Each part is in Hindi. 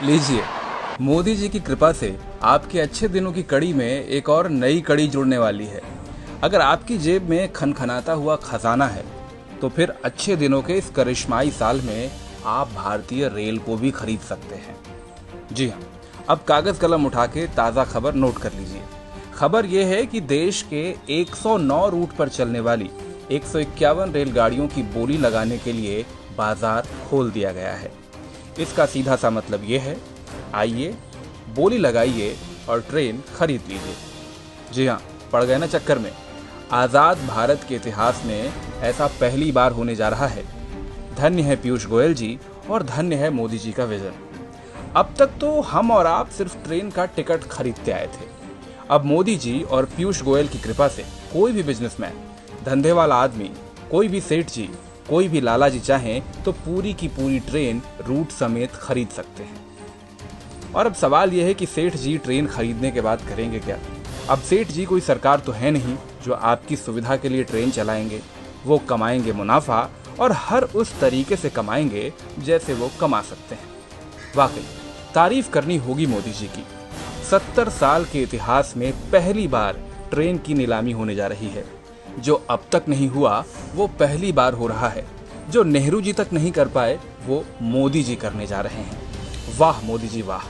लीजिए, मोदी जी की कृपा से आपके अच्छे दिनों की कड़ी में एक और नई कड़ी जुड़ने वाली है। अगर आपकी जेब में खनखनाता हुआ खजाना है, तो फिर अच्छे दिनों के इस करिश्माई साल में आप भारतीय रेल को भी खरीद सकते हैं। जी हाँ, अब कागज कलम उठा के ताज़ा खबर नोट कर लीजिए। खबर यह है कि देश के 109 रूट पर चलने वाली 151 रेलगाड़ियों की बोली लगाने के लिए बाजार खोल दिया गया है। इसका सीधा सा मतलब ये है, आइए, बोली लगाइए और ट्रेन खरीद लीजिए। जी हाँ, पड़ गए ना चक्कर में। आज़ाद भारत के इतिहास में ऐसा पहली बार होने जा रहा है। धन्य है पीयूष गोयल जी और धन्य है मोदी जी का विजन। अब तक तो हम और आप सिर्फ ट्रेन का टिकट खरीदते आए थे। अब मोदी जी और पीयूष गोयल की कृपा से कोई भी बिजनेसमैन, धंधे वाला आदमी, कोई भी सेठ जी, कोई भी लाला जी चाहें तो पूरी की पूरी ट्रेन रूट समेत खरीद सकते हैं। और अब सवाल यह है कि सेठ जी ट्रेन खरीदने के बाद करेंगे क्या? अब सेठ जी कोई सरकार तो है नहीं जो आपकी सुविधा के लिए ट्रेन चलाएंगे। वो कमाएंगे मुनाफा और हर उस तरीके से कमाएंगे जैसे वो कमा सकते हैं। वाकई तारीफ करनी होगी मोदी जी की। 70 साल के इतिहास में पहली बार ट्रेन की नीलामी होने जा रही है। जो अब तक नहीं हुआ वो पहली बार हो रहा है। जो नेहरू जी तक नहीं कर पाए वो मोदी जी करने जा रहे हैं। वाह मोदी जी वाह।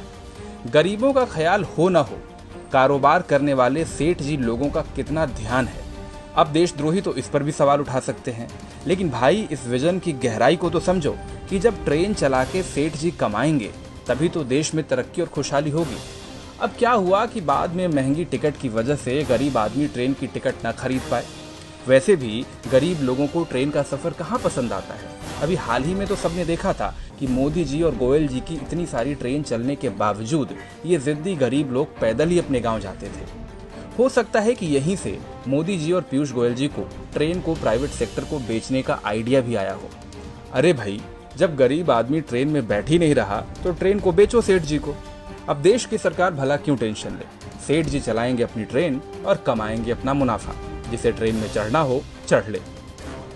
गरीबों का ख्याल हो ना हो, कारोबार करने वाले सेठ जी लोगों का कितना ध्यान है। अब देशद्रोही तो इस पर भी सवाल उठा सकते हैं, लेकिन भाई इस विजन की गहराई को तो समझो कि जब ट्रेन चला के सेठ जी कमाएंगे तभी तो देश में तरक्की और खुशहाली होगी। अब क्या हुआ कि बाद में महंगी टिकट की वजह से गरीब आदमी ट्रेन की टिकट ना खरीद पाए। वैसे भी गरीब लोगों को ट्रेन का सफर कहाँ पसंद आता है। अभी हाल ही में तो सबने देखा था कि मोदी जी और गोयल जी की इतनी सारी ट्रेन चलने के बावजूद ये जिद्दी गरीब लोग पैदल ही अपने गांव जाते थे। हो सकता है कि यहीं से मोदी जी और पीयूष गोयल जी को ट्रेन को प्राइवेट सेक्टर को बेचने का आइडिया भी आया हो। अरे भाई, जब गरीब आदमी ट्रेन में बैठ ही नहीं रहा तो ट्रेन को बेचो सेठ जी को। अब देश की सरकार भला क्यों टेंशन ले। सेठ जी चलाएंगे अपनी ट्रेन और कमाएंगे अपना मुनाफा। जिसे ट्रेन में चढ़ना हो चढ़ ले।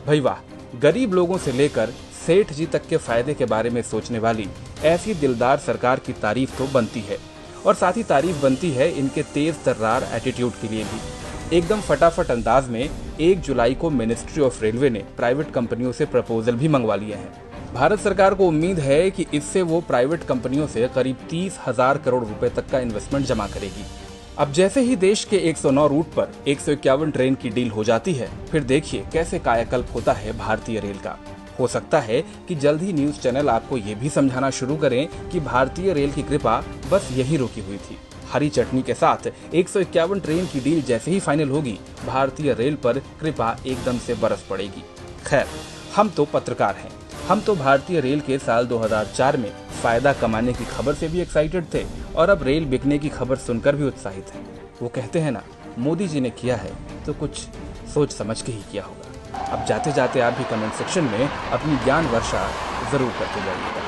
भाई वाह, गरीब लोगों से लेकर सेठ जी तक के फायदे के बारे में सोचने वाली ऐसी दिलदार सरकार की तारीफ तो बनती है। और साथ ही तारीफ बनती है इनके तेज तर्रार एटीट्यूड के लिए भी। एकदम फटाफट अंदाज में 1 जुलाई को मिनिस्ट्री ऑफ रेलवे ने प्राइवेट कंपनियों से प्रपोजल भी मंगवा लिए हैं। भारत सरकार को उम्मीद है कि इससे वो प्राइवेट कंपनियों से करीब 30,000 करोड़ रुपए तक का इन्वेस्टमेंट जमा करेगी। अब जैसे ही देश के 109 रूट पर 151 ट्रेन की डील हो जाती है, फिर देखिए कैसे कायाकल्प होता है भारतीय रेल का। हो सकता है कि जल्द ही न्यूज चैनल आपको ये भी समझाना शुरू करें कि भारतीय रेल की कृपा बस यही रुकी हुई थी। हरी चटनी के साथ 151 ट्रेन की डील जैसे ही फाइनल होगी, भारतीय रेल पर कृपा एकदम से बरस पड़ेगी। खैर, हम तो पत्रकार हैं। हम तो भारतीय रेल के साल 2004 में फायदा कमाने की खबर से भी एक्साइटेड थे और अब रेल बिकने की खबर सुनकर भी उत्साहित हैं। वो कहते हैं ना, मोदी जी ने किया है तो कुछ सोच समझ के ही किया होगा। अब जाते जाते आप भी कमेंट सेक्शन में अपनी ज्ञान वर्षा जरूर करते जाइएगा।